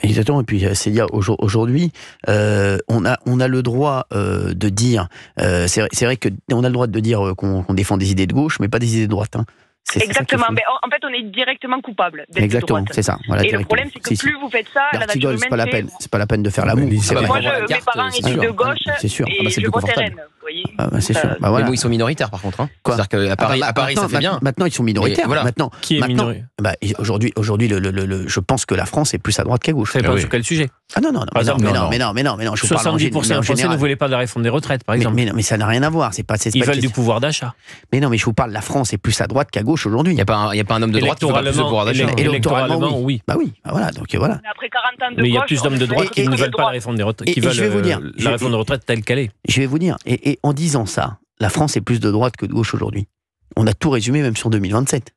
Exactement. Et puis c'est dire aujourd'hui, on a le droit de dire. C'est vrai que on a le droit de dire qu'on défend des idées de gauche, mais pas des idées de droite. Hein. Exactement. Mais en fait, on est directement coupable d'être de droite. C'est ça. Voilà, et le problème, c'est que plus vous faites ça, la nature humaine. C'est pas la peine de faire l'amour. Moi, mes parents étaient de gauche. C'est sûr. Et je vote RN. C'est sûr. Mais bon, ils sont minoritaires par contre. C'est-à-dire qu'à Paris, ça fait bien. Maintenant, ils sont minoritaires. Voilà. Qui est minoritaire? Aujourd'hui, je pense que la France est plus à droite qu'à gauche. Ça dépend sur quel sujet. Ah non. Mais non. 70% des Français ne voulaient pas de la réforme des retraites, par exemple. Mais ça n'a rien à voir. Ils veulent du pouvoir d'achat. Mais non, mais je vous parle, la France est plus à droite qu'à gauche aujourd'hui. Il n'y a pas un homme de droite qui veut pas plus de pouvoir d'achat. Électoralement, oui. Bah oui, voilà. Donc voilà. Après 40 ans de gauche. Mais il y a plus d'hommes de droite qui ne veulent pas la réforme des retraites, qui veulent la réforme des retraites telle qu'elle est. Je vais vous dire, et en disant ça, la France est plus de droite que de gauche aujourd'hui. On a tout résumé même sur 2027.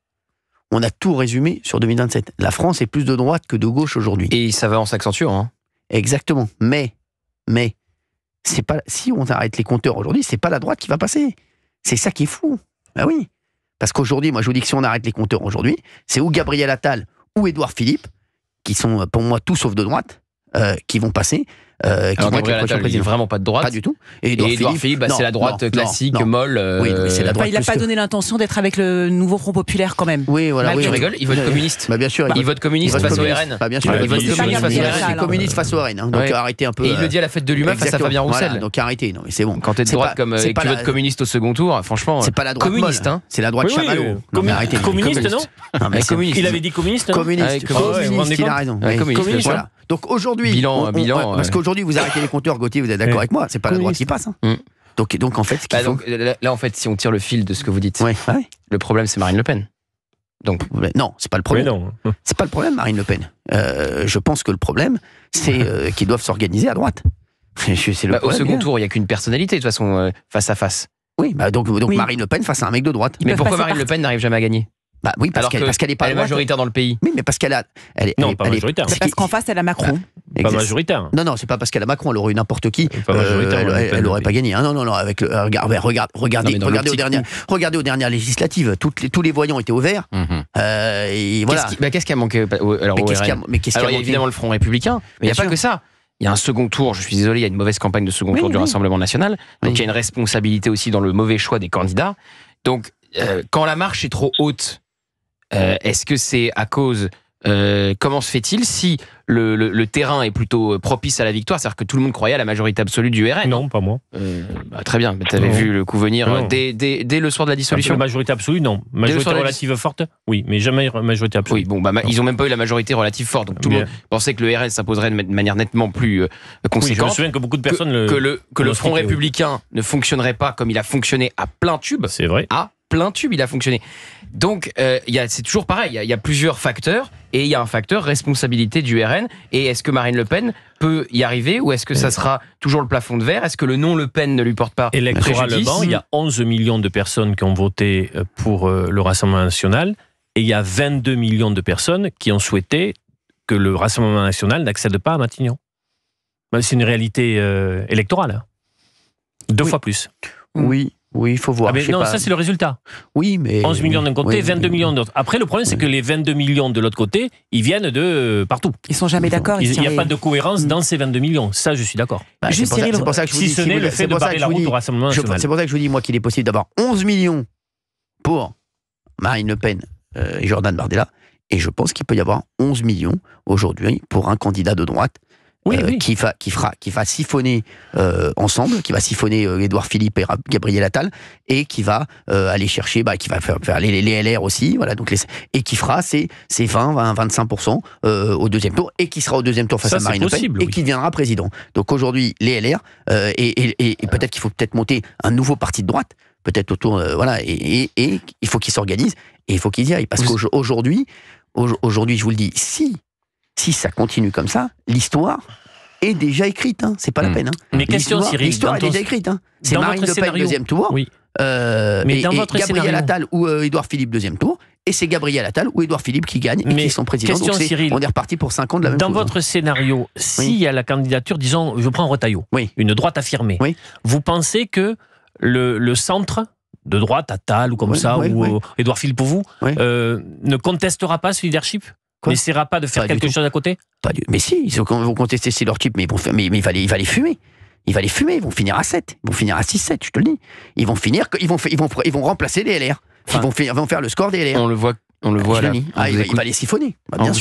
On a tout résumé sur 2027. La France est plus de droite que de gauche aujourd'hui. Et ça va en s'accentuant. Hein. Exactement. Mais, c'est pas, si on arrête les compteurs aujourd'hui, c'est pas la droite qui va passer. C'est ça qui est fou. Ben oui. Parce qu'aujourd'hui, moi je vous dis que si on arrête les compteurs aujourd'hui, c'est ou Gabriel Attal ou Édouard Philippe, qui sont pour moi tout sauf de droite, qui vont passer. Alors Gabriel Attal, il n'est vraiment pas de droite. Pas du tout. Et Édouard Philippe, c'est la droite classique, molle. Oui, mais c'est la droite. Il n'a pas donné l'intention d'être avec le nouveau Front Populaire quand même. Oui, voilà. Tu rigoles, il vote communiste. Bien sûr. Il vote communiste face au RN. Bien sûr. Il vote communiste face au RN. Donc arrêtez un peu. Et il le dit à la fête de l'UMA face à Fabien Roussel. Donc arrêtez. Non, mais c'est bon. Quand t'es de droite comme tu votes communiste au second tour, franchement. C'est pas la droite communiste. C'est la droite Chamallow. Arrêtez. Communiste, non? Il avait dit communiste. Communiste. Il a raison. Communiste. Voilà. Donc aujourd'hui, bilan. Parce qu'aujourd'hui vous arrêtez les compteurs, Gauthier, vous êtes d'accord avec moi, c'est pas la droite qui passe. Donc en fait, là en fait, si on tire le fil de ce que vous dites, le problème c'est Marine Le Pen. Donc non, c'est pas le problème. C'est pas le problème, Marine Le Pen. Je pense que le problème, c'est qu'ils doivent s'organiser à droite. Au second tour, il n'y a qu'une personnalité de toute façon face à face. Oui, donc Marine Le Pen face à un mec de droite. Mais pourquoi Marine Le Pen n'arrive jamais à gagner? Bah oui, parce qu'elle est pas majoritaire dans le pays. Oui, mais parce qu'elle est pas majoritaire. C'est parce qu'en face, elle a Macron. Pas majoritaire. Non, c'est pas parce qu'elle a Macron, elle aurait eu n'importe qui. Elle n'aurait pas gagné. Non, avec regardez aux dernières législatives, tous les voyants étaient au vert. Et voilà. Qu'est-ce qui a manqué alors il y a évidemment le Front républicain, mais il n'y a pas que ça. Il y a un second tour, je suis désolé, il y a une mauvaise campagne de second tour du Rassemblement national, donc il y a une responsabilité aussi dans le mauvais choix des candidats. Donc, quand la marche est trop haute, est-ce que c'est à cause... comment se fait-il si le terrain est plutôt propice à la victoire, c'est-à-dire que tout le monde croyait à la majorité absolue du RN? Non, pas moi. Très bien, mais tu avais vu le coup venir dès le soir de la dissolution. La majorité absolue, non. Majorité relative forte, oui, mais jamais majorité absolue. Oui, ils n'ont même pas eu la majorité relative forte, donc tout le monde pensait que le RN s'imposerait de manière nettement plus conséquente. Oui, je me souviens que beaucoup de personnes que le Front républicain ne fonctionnerait pas comme il a fonctionné à plein tube. C'est vrai. Plein tube, il a fonctionné. Donc, c'est toujours pareil. Il y a plusieurs facteurs et il y a un facteur responsabilité du RN. Et est-ce que Marine Le Pen peut y arriver ou est-ce que ça sera toujours le plafond de verre? Est-ce que le nom Le Pen ne lui porte pas électoralement, il y a 11 millions de personnes qui ont voté pour le Rassemblement national et il y a 22 millions de personnes qui ont souhaité que le Rassemblement national n'accède pas à Matignon. C'est une réalité électorale. Deux fois plus. Oui, il faut voir. Ça c'est le résultat. Oui, mais 11 millions d'un côté, 22 millions de l'autre. Après, le problème, c'est que les 22 millions de l'autre côté, ils viennent de partout. Ils sont jamais d'accord. Il n'y a pas de cohérence dans ces 22 millions. Ça, je suis d'accord. C'est pour ça que je vous dis, si ce n'est le fait de barrer la route au Rassemblement national. C'est pour ça que je vous dis, moi, qu'il est possible d'avoir 11 millions pour Marine Le Pen et Jordan Bardella. Et je pense qu'il peut y avoir 11 millions aujourd'hui pour un candidat de droite. Qui va siphonner ensemble, qui va siphonner Édouard Philippe et Gabriel Attal, et qui va aller chercher, qui va faire les LR aussi, voilà, donc et qui fera ses 20-25% au deuxième tour, et qui sera au deuxième tour face à Marine Le Pen, et qui deviendra président. Donc aujourd'hui, les LR, et peut-être qu'il faut monter un nouveau parti de droite, peut-être autour, et il faut qu'ils s'organisent, et il faut qu'ils y aillent, parce qu'aujourd'hui, je vous le dis, si ça continue comme ça, l'histoire est déjà écrite. C'est pas la peine. Mais question, Cyril, l'histoire est déjà écrite. C'est Marine Le Pen deuxième tour. Oui. Mais dans votre Gabriel Attal ou Édouard Philippe deuxième tour. Et c'est Gabriel Attal ou Édouard Philippe qui gagnent et qui sont présidents. Question, donc Cyril, on est reparti pour 5 ans de la même chose. Dans votre scénario, s'il y a la candidature, disons, je prends Retailleau, une droite affirmée, vous pensez que le centre de droite, Attal ou comme ça, ou Édouard Philippe pour vous, ne contestera pas ce leadership? n'essaiera pas de faire quelque chose à côté? Mais si, ils vont contester leur type, mais il va les fumer. Il va les fumer, ils vont finir à 7. Ils vont finir à 6-7, je te le dis. Ils vont remplacer les LR. Ils vont faire le score des LR. On le voit là. Il va les siphonner. Bien sûr.